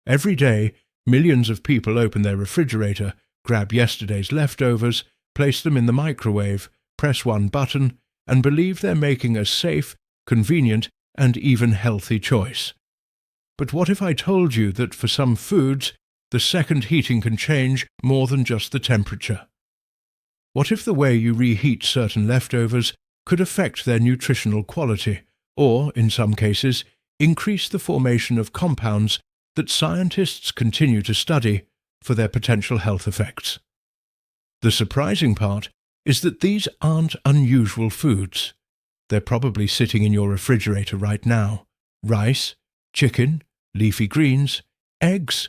Every day, millions of people open their refrigerator, grab yesterday's leftovers, place them in the microwave, press one button, and believe they're making a safe, convenient, and even healthy choice. But what if I told you that for some foods, the second heating can change more than just the temperature? What if the way you reheat certain leftovers could affect their nutritional quality, or, in some cases, increase the formation of compounds that scientists continue to study for their potential health effects? The surprising part is that these aren't unusual foods. They're probably sitting in your refrigerator right now. Rice, chicken, leafy greens, eggs,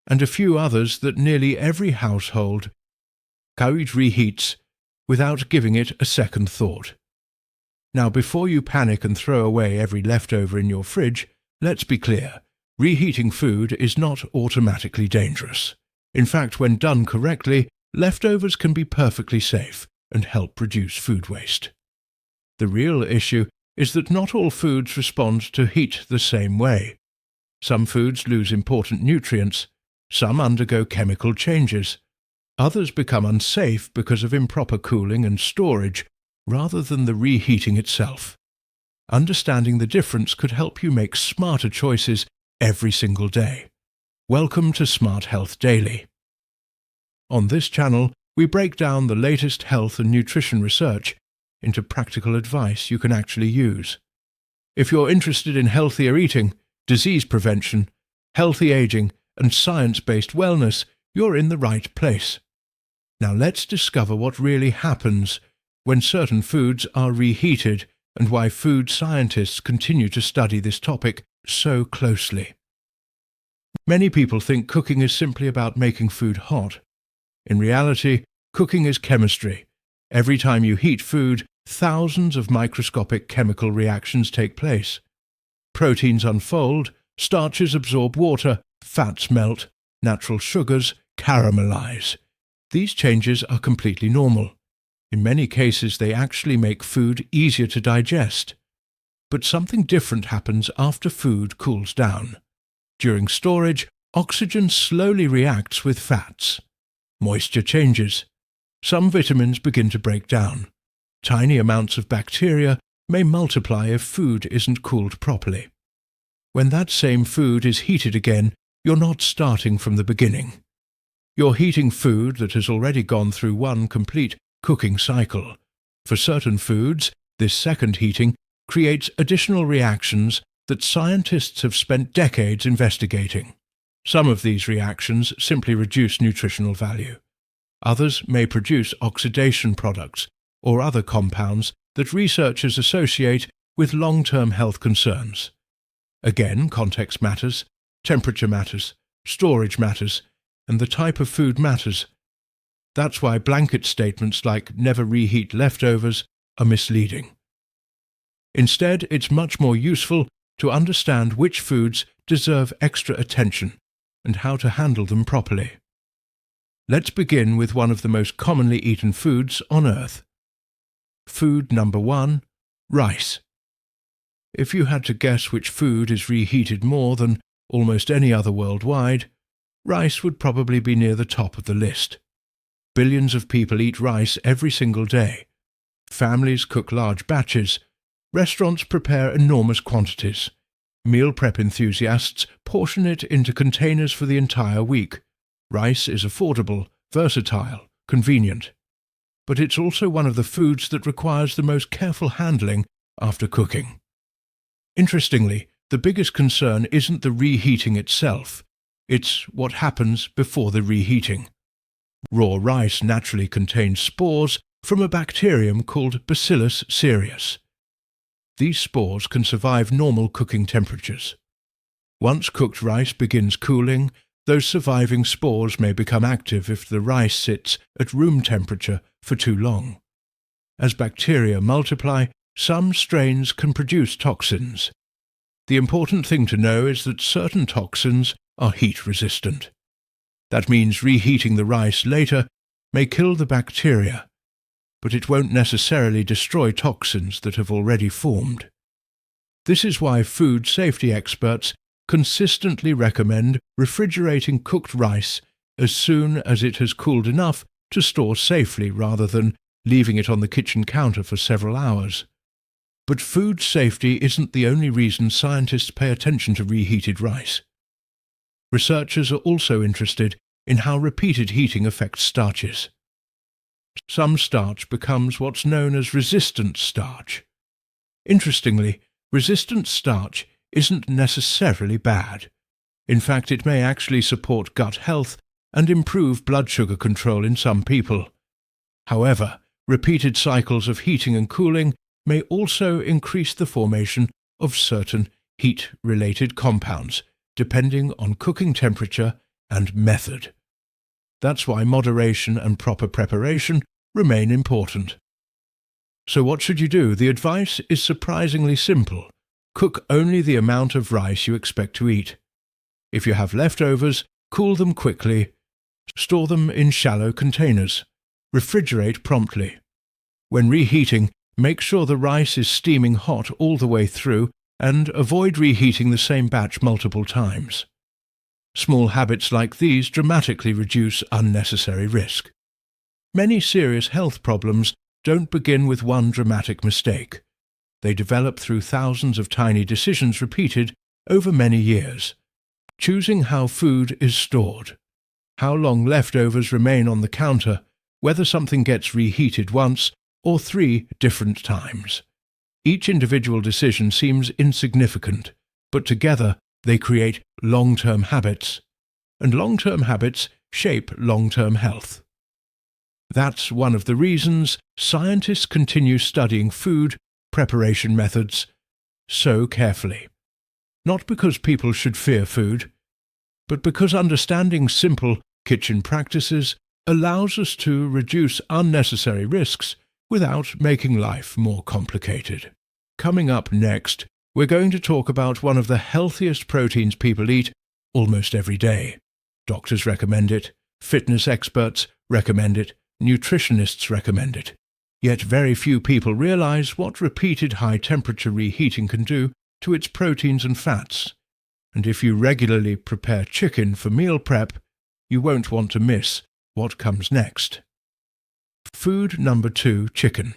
and a few others that nearly every household reheats without giving it a second thought. Now, before you panic and throw away every leftover in your fridge, let's be clear. Reheating food is not automatically dangerous. In fact, when done correctly, leftovers can be perfectly safe and help reduce food waste. The real issue is that not all foods respond to heat the same way. Some foods lose important nutrients, some undergo chemical changes, others become unsafe because of improper cooling and storage rather than the reheating itself. Understanding the difference could help you make smarter choices every single day. Welcome to Smart Health Daily. On this channel, we break down the latest health and nutrition research into practical advice you can actually use. If you're interested in healthier eating, disease prevention, healthy aging, and science-based wellness, you're in the right place. Now let's discover what really happens when certain foods are reheated and why food scientists continue to study this topic so closely. Many people think cooking is simply about making food hot. In reality, cooking is chemistry. Every time you heat food, thousands of microscopic chemical reactions take place. Proteins unfold, starches absorb water, fats melt, natural sugars caramelize. These changes are completely normal. In many cases, they actually make food easier to digest. But something different happens after food cools down. During storage, oxygen slowly reacts with fats. Moisture changes. Some vitamins begin to break down. Tiny amounts of bacteria may multiply if food isn't cooled properly. When that same food is heated again, you're not starting from the beginning. You're heating food that has already gone through one complete cooking cycle. For certain foods, this second heating creates additional reactions that scientists have spent decades investigating. Some of these reactions simply reduce nutritional value. Others may produce oxidation products or other compounds that researchers associate with long-term health concerns. Again, context matters, temperature matters, storage matters, and the type of food matters. That's why blanket statements like "never reheat leftovers" are misleading. Instead, it's much more useful to understand which foods deserve extra attention and how to handle them properly. Let's begin with one of the most commonly eaten foods on Earth. Food number 1, rice. If you had to guess which food is reheated more than almost any other worldwide, rice would probably be near the top of the list. Billions of people eat rice every single day. Families cook large batches. Restaurants prepare enormous quantities. Meal prep enthusiasts portion it into containers for the entire week. Rice is affordable, versatile, convenient. But it's also one of the foods that requires the most careful handling after cooking. Interestingly, the biggest concern isn't the reheating itself. It's what happens before the reheating. Raw rice naturally contains spores from a bacterium called Bacillus cereus. These spores can survive normal cooking temperatures. Once cooked rice begins cooling, those surviving spores may become active if the rice sits at room temperature for too long. As bacteria multiply, some strains can produce toxins. The important thing to know is that certain toxins are heat-resistant. That means reheating the rice later may kill the bacteria, but it won't necessarily destroy toxins that have already formed. This is why food safety experts consistently recommend refrigerating cooked rice as soon as it has cooled enough to store safely rather than leaving it on the kitchen counter for several hours. But food safety isn't the only reason scientists pay attention to reheated rice. Researchers are also interested in how repeated heating affects starches. Some starch becomes what's known as resistant starch. Interestingly, resistant starch isn't necessarily bad. In fact, it may actually support gut health and improve blood sugar control in some people. However, repeated cycles of heating and cooling may also increase the formation of certain heat-related compounds, depending on cooking temperature and method. That's why moderation and proper preparation remain important. So what should you do? The advice is surprisingly simple. Cook only the amount of rice you expect to eat. If you have leftovers, cool them quickly. Store them in shallow containers. Refrigerate promptly. When reheating, make sure the rice is steaming hot all the way through and avoid reheating the same batch multiple times. Small habits like these dramatically reduce unnecessary risk. Many serious health problems don't begin with one dramatic mistake. They develop through thousands of tiny decisions repeated over many years. Choosing how food is stored, how long leftovers remain on the counter, whether something gets reheated once or 3 different times. Each individual decision seems insignificant, but together they create long-term habits, and long-term habits shape long-term health. That's one of the reasons scientists continue studying food preparation methods so carefully. Not because people should fear food, but because understanding simple kitchen practices allows us to reduce unnecessary risks without making life more complicated. Coming up next, we're going to talk about one of the healthiest proteins people eat almost every day. Doctors recommend it, fitness experts recommend it, nutritionists recommend it. Yet very few people realize what repeated high-temperature reheating can do to its proteins and fats. And if you regularly prepare chicken for meal prep, you won't want to miss what comes next. Food number 2, chicken.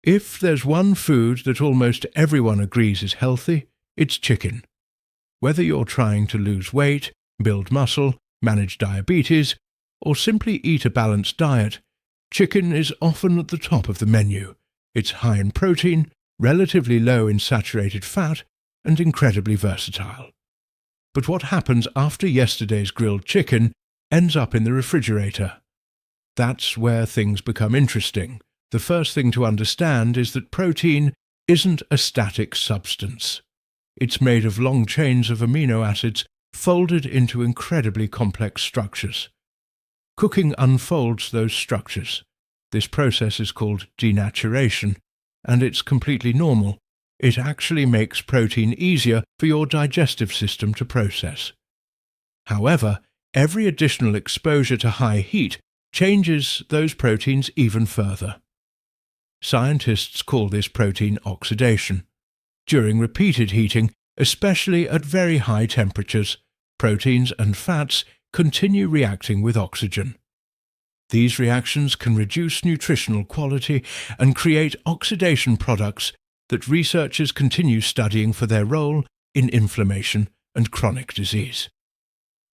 If there's one food that almost everyone agrees is healthy, it's chicken. Whether you're trying to lose weight, build muscle, manage diabetes, or simply eat a balanced diet, chicken is often at the top of the menu. It's high in protein, relatively low in saturated fat, and incredibly versatile. But what happens after yesterday's grilled chicken ends up in the refrigerator? That's where things become interesting. The first thing to understand is that protein isn't a static substance. It's made of long chains of amino acids folded into incredibly complex structures. Cooking unfolds those structures. This process is called denaturation, and it's completely normal. It actually makes protein easier for your digestive system to process. However, every additional exposure to high heat changes those proteins even further. Scientists call this protein oxidation. During repeated heating, especially at very high temperatures, proteins and fats continue reacting with oxygen. These reactions can reduce nutritional quality and create oxidation products that researchers continue studying for their role in inflammation and chronic disease.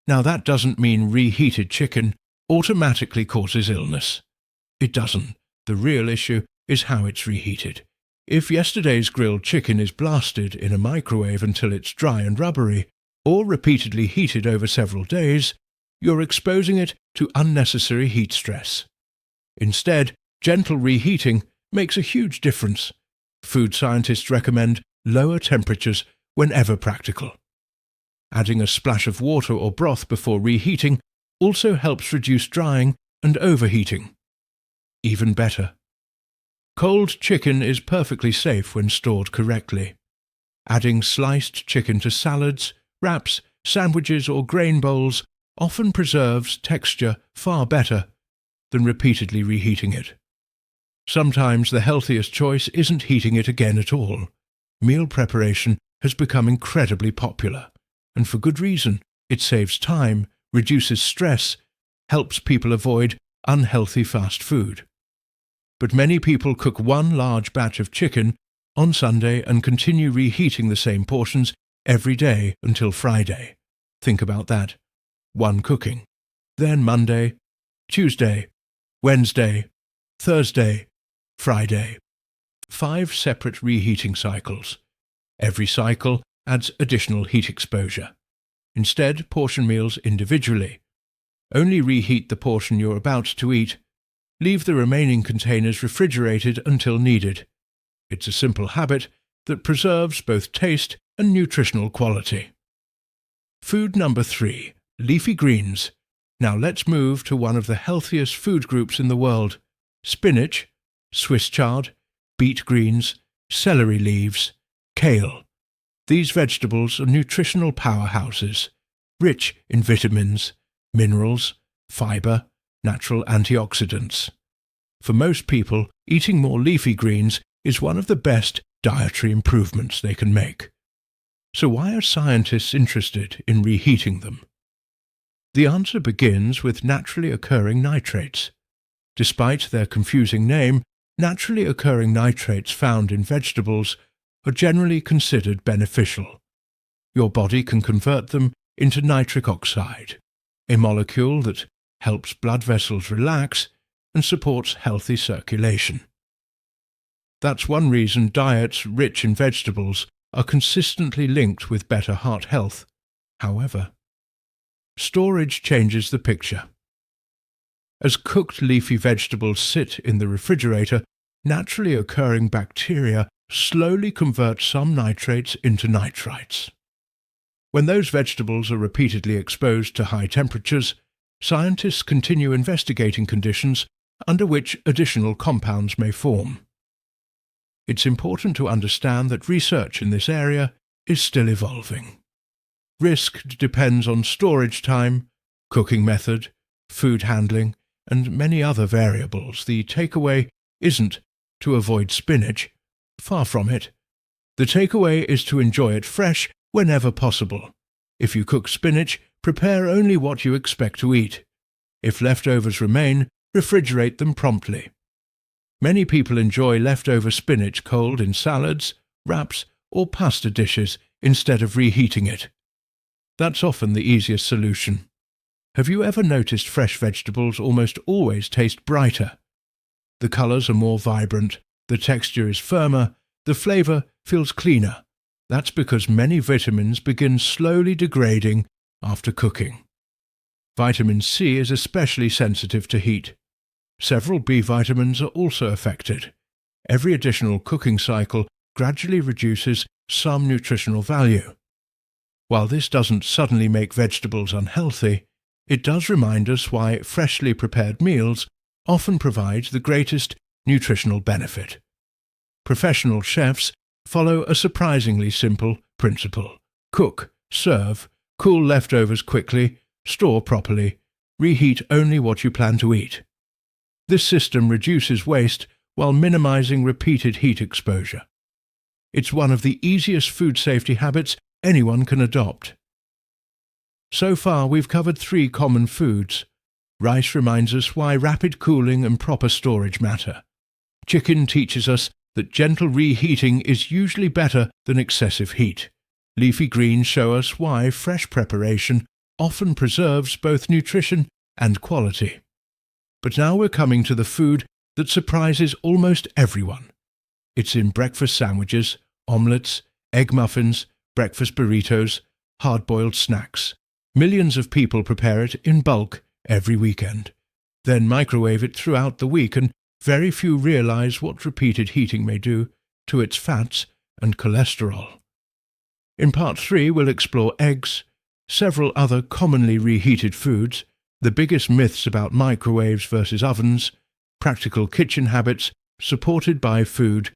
Now, that doesn't mean reheated chicken automatically causes illness. It doesn't. The real issue is how it's reheated. If yesterday's grilled chicken is blasted in a microwave until it's dry and rubbery, or repeatedly heated over several days, you're exposing it to unnecessary heat stress. Instead, gentle reheating makes a huge difference. Food scientists recommend lower temperatures whenever practical. Adding a splash of water or broth before reheating also helps reduce drying and overheating. Even better, cold chicken is perfectly safe when stored correctly. Adding sliced chicken to salads, wraps, sandwiches or grain bowls often preserves texture far better than repeatedly reheating it. Sometimes the healthiest choice isn't heating it again at all. Meal preparation has become incredibly popular, and for good reason. It saves time, reduces stress, helps people avoid unhealthy fast food. But many people cook one large batch of chicken on Sunday and continue reheating the same portions every day until Friday. Think about that. One cooking. Then Monday, Tuesday, Wednesday, Thursday, Friday. 5 separate reheating cycles. Every cycle adds additional heat exposure. Instead, portion meals individually. Only reheat the portion you're about to eat. Leave the remaining containers refrigerated until needed. It's a simple habit that preserves both taste and nutritional quality. Food number 3, leafy greens. Now let's move to one of the healthiest food groups in the world: spinach, Swiss chard, beet greens, celery leaves, kale. These vegetables are nutritional powerhouses, rich in vitamins, minerals, fiber, natural antioxidants. For most people, eating more leafy greens is one of the best dietary improvements they can make. So why are scientists interested in reheating them? The answer begins with naturally occurring nitrates. Despite their confusing name, naturally occurring nitrates found in vegetables are generally considered beneficial. Your body can convert them into nitric oxide, a molecule that helps blood vessels relax and supports healthy circulation. That's one reason diets rich in vegetables are consistently linked with better heart health. However, storage changes the picture. As cooked leafy vegetables sit in the refrigerator, naturally occurring bacteria slowly convert some nitrates into nitrites. When those vegetables are repeatedly exposed to high temperatures, scientists continue investigating conditions under which additional compounds may form. It's important to understand that research in this area is still evolving. Risk depends on storage time, cooking method, food handling, and many other variables. The takeaway isn't to avoid spinach. Far from it. The takeaway is to enjoy it fresh whenever possible. If you cook spinach, prepare only what you expect to eat. If leftovers remain, refrigerate them promptly. Many people enjoy leftover spinach cold in salads, wraps, or pasta dishes instead of reheating it. That's often the easiest solution. Have you ever noticed fresh vegetables almost always taste brighter? The colors are more vibrant, the texture is firmer, the flavor feels cleaner. That's because many vitamins begin slowly degrading after cooking. Vitamin C is especially sensitive to heat. Several B vitamins are also affected. Every additional cooking cycle gradually reduces some nutritional value. While this doesn't suddenly make vegetables unhealthy, it does remind us why freshly prepared meals often provide the greatest nutritional benefit. Professional chefs follow a surprisingly simple principle: cook, serve, cool leftovers quickly, store properly, reheat only what you plan to eat. This system reduces waste while minimizing repeated heat exposure. It's one of the easiest food safety habits anyone can adopt. So far, we've covered 3 common foods. Rice reminds us why rapid cooling and proper storage matter. Chicken teaches us that gentle reheating is usually better than excessive heat. Leafy greens show us why fresh preparation often preserves both nutrition and quality. But now we're coming to the food that surprises almost everyone. It's in breakfast sandwiches, omelettes, egg muffins, breakfast burritos, hard-boiled snacks. Millions of people prepare it in bulk every weekend, then microwave it throughout the week, and very few realize what repeated heating may do to its fats and cholesterol. In Part 3, we'll explore eggs, several other commonly reheated foods, the biggest myths about microwaves versus ovens, practical kitchen habits supported by food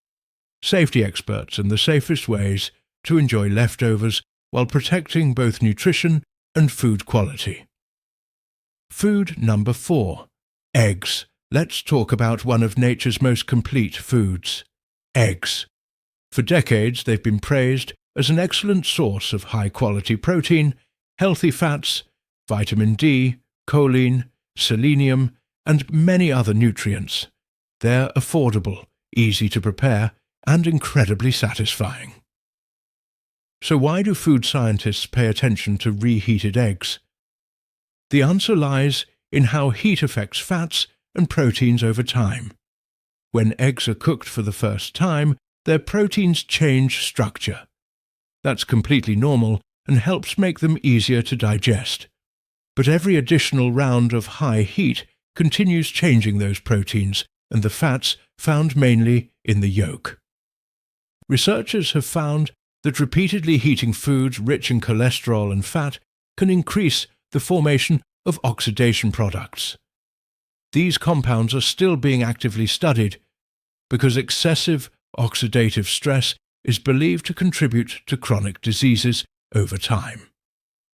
safety experts, and the safest ways to enjoy leftovers while protecting both nutrition and food quality. Food number 4. Eggs. Let's talk about one of nature's most complete foods. Eggs. For decades they've been praised as an excellent source of high-quality protein, healthy fats, vitamin D, choline, selenium, and many other nutrients. They're affordable, easy to prepare, and incredibly satisfying. So why do food scientists pay attention to reheated eggs? The answer lies in how heat affects fats and proteins over time. When eggs are cooked for the first time, their proteins change structure. That's completely normal and helps make them easier to digest. But every additional round of high heat continues changing those proteins and the fats found mainly in the yolk. Researchers have found that repeatedly heating foods rich in cholesterol and fat can increase the formation of oxidation products. These compounds are still being actively studied because excessive oxidative stress is believed to contribute to chronic diseases over time.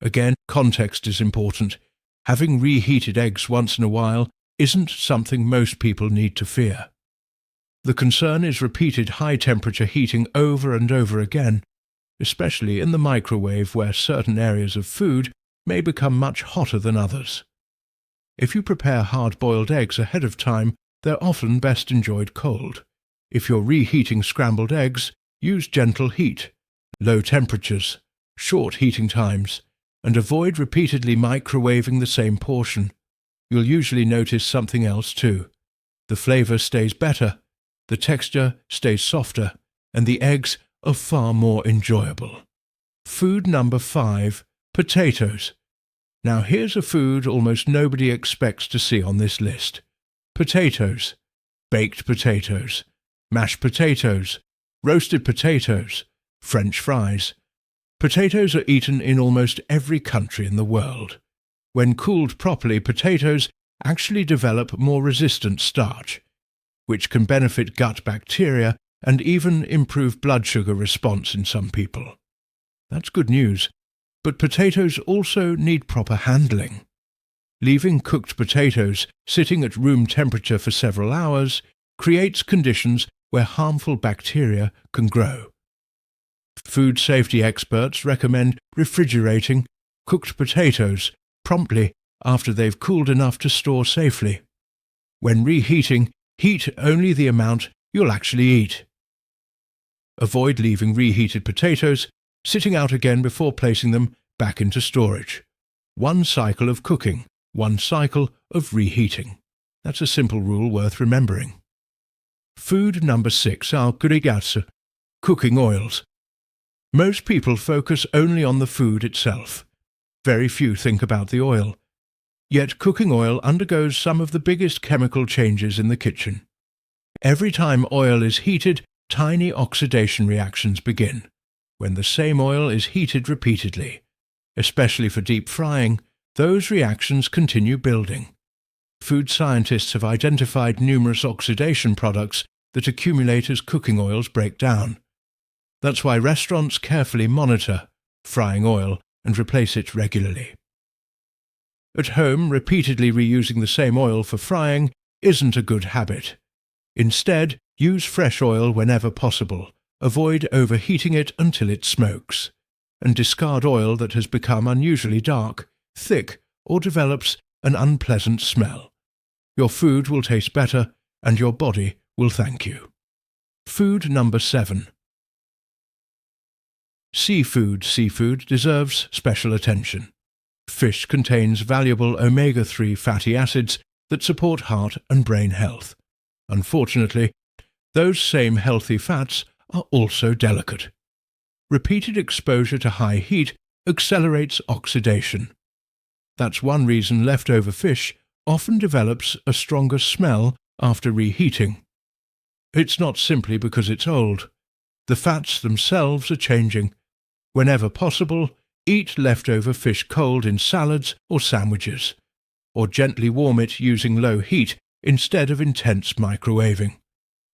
Again, context is important. Having reheated eggs once in a while isn't something most people need to fear. The concern is repeated high-temperature heating over and over again, especially in the microwave where certain areas of food may become much hotter than others. If you prepare hard-boiled eggs ahead of time, they're often best enjoyed cold. If you're reheating scrambled eggs, use gentle heat, low temperatures, short heating times, and avoid repeatedly microwaving the same portion. You'll usually notice something else too. The flavor stays better, the texture stays softer, and the eggs are far more enjoyable. Food number 5, potatoes. Now here's a food almost nobody expects to see on this list. Potatoes, baked potatoes, mashed potatoes, roasted potatoes, French fries. Potatoes are eaten in almost every country in the world. When cooled properly, potatoes actually develop more resistant starch, which can benefit gut bacteria and even improve blood sugar response in some people. That's good news, but potatoes also need proper handling. Leaving cooked potatoes sitting at room temperature for several hours creates conditions where harmful bacteria can grow. Food safety experts recommend refrigerating cooked potatoes promptly after they've cooled enough to store safely. When reheating, heat only the amount you'll actually eat. Avoid leaving reheated potatoes sitting out again before placing them back into storage. One cycle of cooking, one cycle of reheating. That's a simple rule worth remembering. Food number 6 are agregates, cooking oils. Most people focus only on the food itself. Very few think about the oil. Yet cooking oil undergoes some of the biggest chemical changes in the kitchen. Every time oil is heated, tiny oxidation reactions begin. When the same oil is heated repeatedly, especially for deep frying, those reactions continue building. Food scientists have identified numerous oxidation products that accumulate as cooking oils break down. That's why restaurants carefully monitor frying oil and replace it regularly. At home, repeatedly reusing the same oil for frying isn't a good habit. Instead, use fresh oil whenever possible, avoid overheating it until it smokes, and discard oil that has become unusually dark, thick, or develops an unpleasant smell. Your food will taste better, and your body will thank you. Food number 7. Seafood. Seafood deserves special attention. Fish contains valuable omega-3 fatty acids that support heart and brain health. Unfortunately, those same healthy fats are also delicate. Repeated exposure to high heat accelerates oxidation. That's one reason leftover fish often develops a stronger smell after reheating. It's not simply because it's old. The fats themselves are changing. Whenever possible, eat leftover fish cold in salads or sandwiches, or gently warm it using low heat instead of intense microwaving.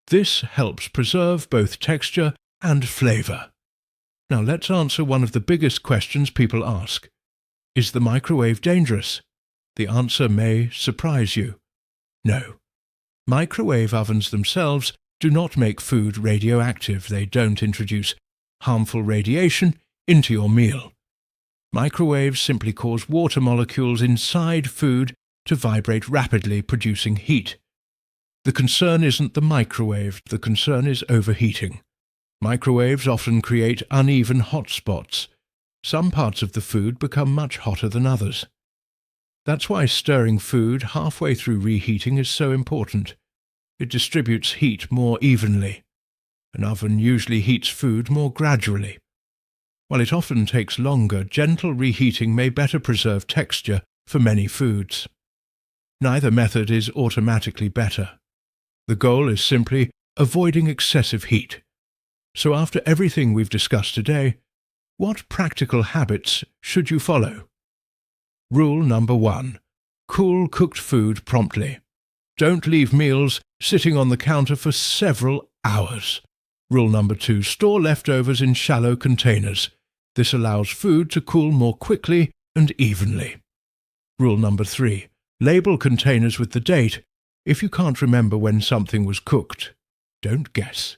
This helps preserve both texture and flavor. Now let's answer one of the biggest questions people ask. Is the microwave dangerous? The answer may surprise you. No. Microwave ovens themselves do not make food radioactive. They don't introduce harmful radiation into your meal. Microwaves simply cause water molecules inside food to vibrate rapidly, producing heat. The concern isn't the microwave, the concern is overheating. Microwaves often create uneven hot spots. Some parts of the food become much hotter than others. That's why stirring food halfway through reheating is so important. It distributes heat more evenly. An oven usually heats food more gradually. While it often takes longer, gentle reheating may better preserve texture for many foods. Neither method is automatically better. The goal is simply avoiding excessive heat. So after everything we've discussed today, what practical habits should you follow? Rule number 1. Cool cooked food promptly. Don't leave meals sitting on the counter for several hours. Rule number 2. Store leftovers in shallow containers. This allows food to cool more quickly and evenly. Rule number 3. Label containers with the date if you can't remember when something was cooked. Don't guess.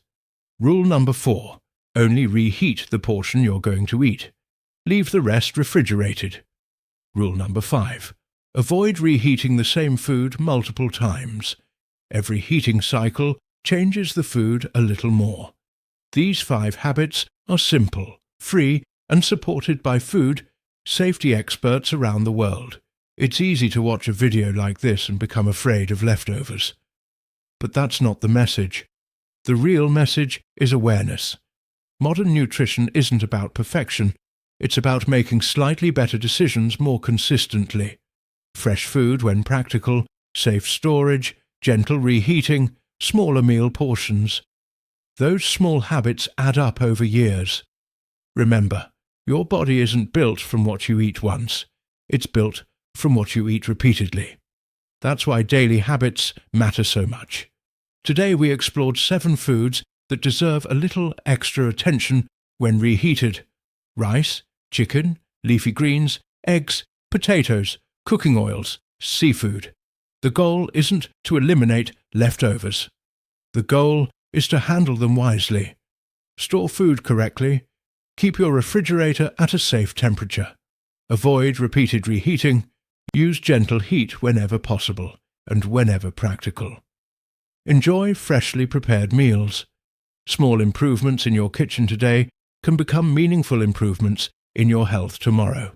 Rule number 4. Only reheat the portion you're going to eat. Leave the rest refrigerated. Rule number 5. Avoid reheating the same food multiple times. Every heating cycle changes the food a little more. These 5 habits are simple, free, and supported by food safety experts around the world. It's easy to watch a video like this and become afraid of leftovers. But that's not the message. The real message is awareness. Modern nutrition isn't about perfection. It's about making slightly better decisions more consistently. Fresh food when practical, safe storage, gentle reheating, smaller meal portions. Those small habits add up over years. Remember, your body isn't built from what you eat once. It's built from what you eat repeatedly. That's why daily habits matter so much. Today we explored 7 foods that deserve a little extra attention when reheated. Rice, chicken, leafy greens, eggs, potatoes, cooking oils, seafood. The goal isn't to eliminate leftovers. The goal is to handle them wisely. Store food correctly. Keep your refrigerator at a safe temperature. Avoid repeated reheating. Use gentle heat whenever possible and whenever practical. Enjoy freshly prepared meals. Small improvements in your kitchen today can become meaningful improvements in your health tomorrow.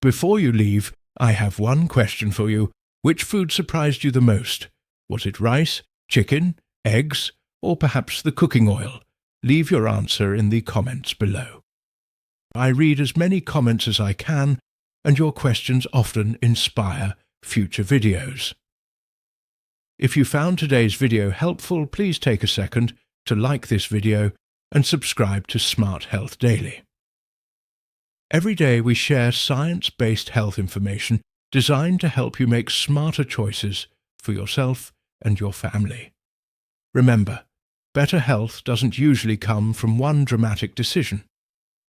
Before you leave, I have one question for you. Which food surprised you the most? Was it rice, chicken, eggs, or perhaps the cooking oil? Leave your answer in the comments below. I read as many comments as I can, and your questions often inspire future videos. If you found today's video helpful, please take a second to like this video and subscribe to Smart Health Daily. Every day we share science-based health information designed to help you make smarter choices for yourself and your family. Remember, better health doesn't usually come from one dramatic decision.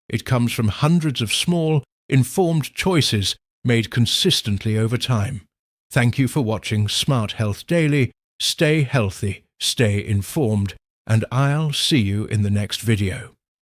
It comes from hundreds of small, informed choices made consistently over time. Thank you for watching Smart Health Daily. Stay healthy, stay informed, and I'll see you in the next video.